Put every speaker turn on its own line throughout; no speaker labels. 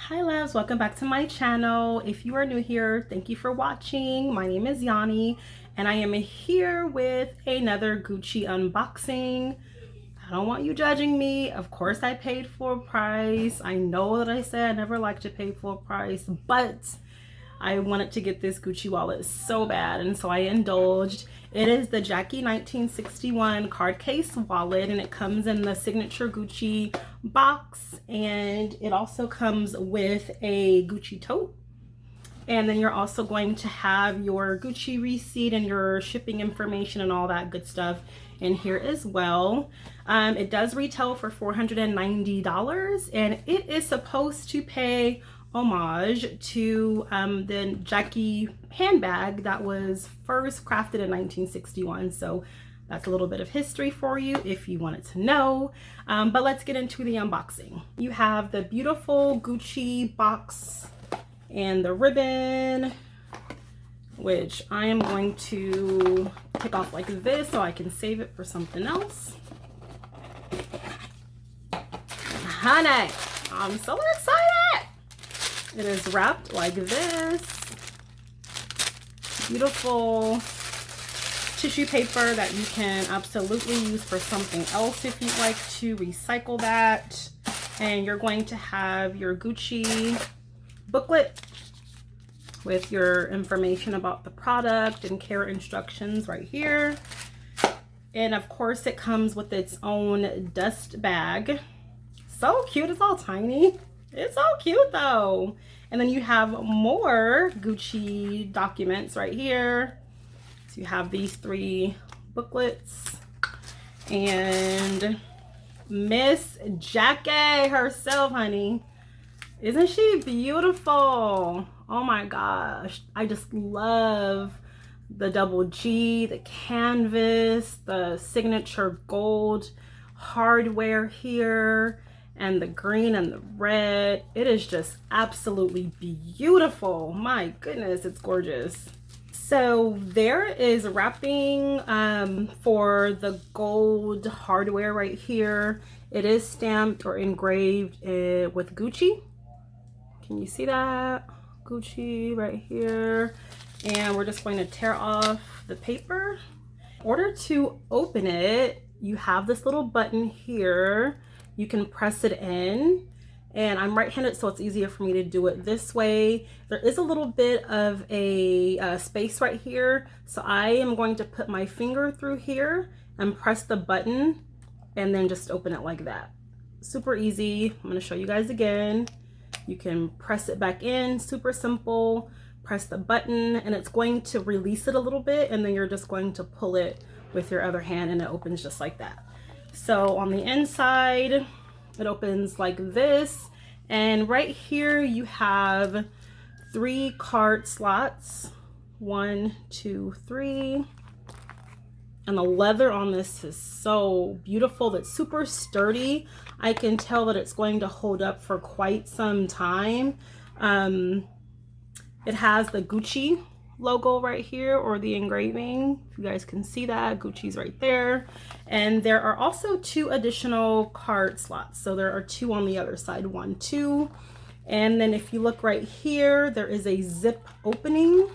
Hi loves, welcome back to my channel. If you are new here, thank you for watching. My name is Yanni and I am here with another Gucci unboxing. I don't want you judging me. Of course I paid full price. I know that I said I never like to pay full price, but I wanted to get this Gucci wallet so bad, and so I indulged. It is the Jackie 1961 card case wallet, and it comes in the signature Gucci box, and it also comes with a Gucci tote. And then you're also going to have your Gucci receipt and your shipping information and all that good stuff in here as well. It does retail for $490, and it is supposed to pay homage to the Jackie handbag that was first crafted in 1961. So that's a little bit of history for you if you wanted to know. But let's get into the unboxing. You have the beautiful Gucci box and the ribbon, which I am going to take off like this so I can save it for something else. Honey, I'm so excited. It is wrapped like this. Beautiful tissue paper that you can absolutely use for something else if you'd like to recycle that. And you're going to have your Gucci booklet with your information about the product and care instructions right here. And of course it comes with its own dust bag. So cute, it's all tiny. It's so cute though. And then you have more Gucci documents right here. So you have these 3 booklets and Miss Jackie herself, honey. Isn't she beautiful? Oh my gosh. I just love the double G, the canvas, the signature gold hardware here, and the green and the red. It is just absolutely beautiful. My goodness, it's gorgeous. So there is wrapping for the gold hardware right here. It is stamped or engraved with Gucci. Can you see that? Gucci right here. And we're just going to tear off the paper. In order to open it, you have this little button here. You can press it in, and I'm right-handed, so it's easier for me to do it this way. There is a little bit of a space right here, so I am going to put my finger through here and press the button and then just open it like that. Super easy. I'm going to show you guys again. You can press it back in, super simple. Press the button and it's going to release it a little bit, and then you're just going to pull it with your other hand and it opens just like that. So on the inside, it opens like this, and right here you have 3 card slots. 1, 2, 3. And the leather on this is so beautiful. It's super sturdy. I can tell that it's going to hold up for quite some time. It has the Gucci logo right here, or the engraving. If you guys can see that, Gucci's right there. And there are also 2 additional card slots. So there are 2 on the other side, 1, 2. And then if you look right here, there is a zip opening.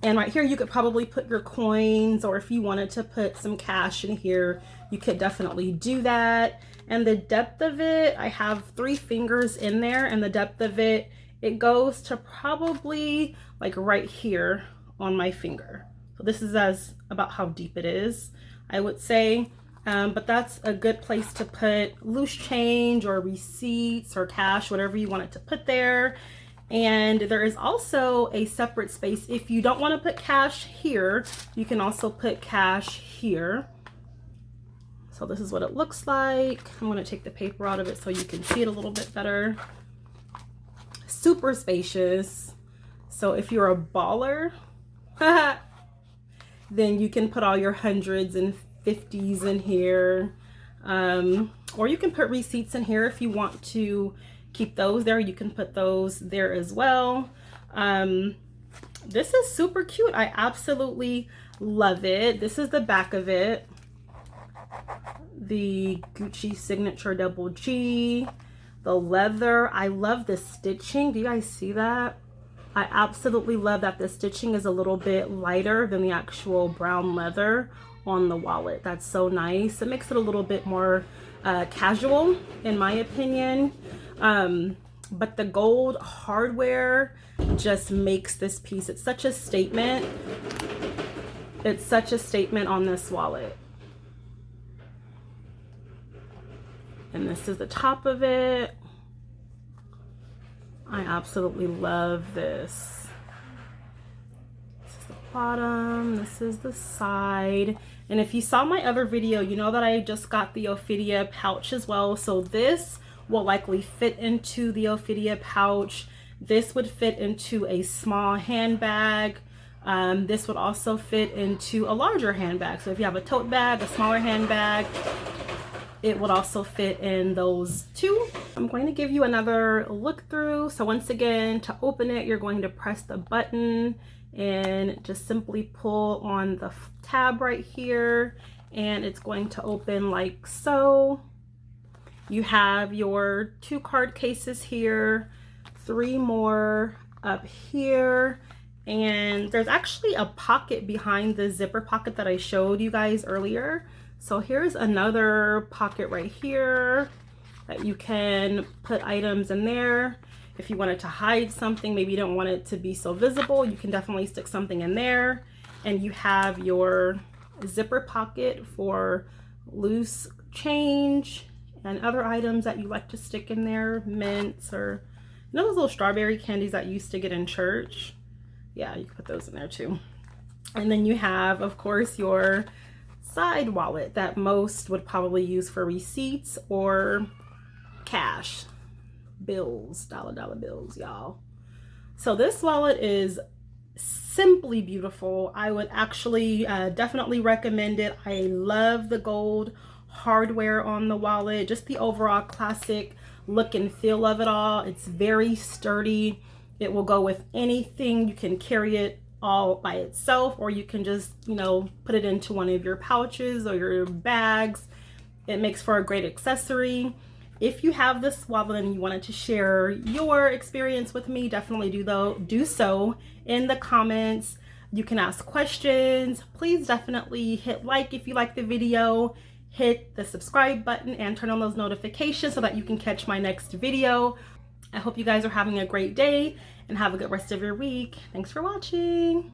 And right here, you could probably put your coins, or if you wanted to put some cash in here, you could definitely do that. And the depth of it, I have 3 fingers in there, and the depth of it, it goes to probably like right here on my finger. So this is about how deep it is, I would say. But that's a good place to put loose change or receipts or cash, whatever you want it to put there. And there is also a separate space. If you don't want to put cash here, you can also put cash here. So this is what it looks like. I'm going to take the paper out of it so you can see it a little bit better. Super spacious. So if you're a baller, then you can put all your 100s and 50s in here. Or you can put receipts in here if you want to keep those there. You can put those there as well. This is super cute. I absolutely love it. This is the back of it. The Gucci signature double G. The leather, I love the stitching. Do you guys see that? I absolutely love that the stitching is a little bit lighter than the actual brown leather on the wallet. That's so nice. It makes it a little bit more casual, in my opinion. But the gold hardware just makes this piece, it's such a statement. It's such a statement on this wallet. And this is the top of it. I absolutely love this. This is the bottom, this is the side. And if you saw my other video, you know that I just got the Ophidia pouch as well. So this will likely fit into the Ophidia pouch. This would fit into a small handbag. This would also fit into a larger handbag. So if you have a tote bag, a smaller handbag, it would also fit in those two. I'm going to give you another look through. So once again, to open it, you're going to press the button and just simply pull on the tab right here, and it's going to open like so. You have your 2 card cases here, 3 more up here, and there's actually a pocket behind the zipper pocket that I showed you guys earlier. So here's another pocket right here that you can put items in there. If you wanted to hide something, maybe you don't want it to be so visible, you can definitely stick something in there. And you have your zipper pocket for loose change and other items that you like to stick in there, mints, or you know those little strawberry candies that you used to get in church? Yeah, you can put those in there too. And then you have, of course, your side wallet that most would probably use for receipts or cash, bills, dollar bills, y'all. So this wallet is simply beautiful. I would actually definitely recommend it. I love the gold hardware on the wallet, just the overall classic look and feel of it all. It's very sturdy. It will go with anything. You can carry it all by itself, or you can just, you know, put it into one of your pouches or your bags. It makes for a great accessory. If you have this wallet and you wanted to share your experience with me, definitely do so in the comments. You can ask questions. Please definitely hit like if you like the video, hit the subscribe button and turn on those notifications so that you can catch my next video. I hope you guys are having a great day and have a good rest of your week. Thanks for watching.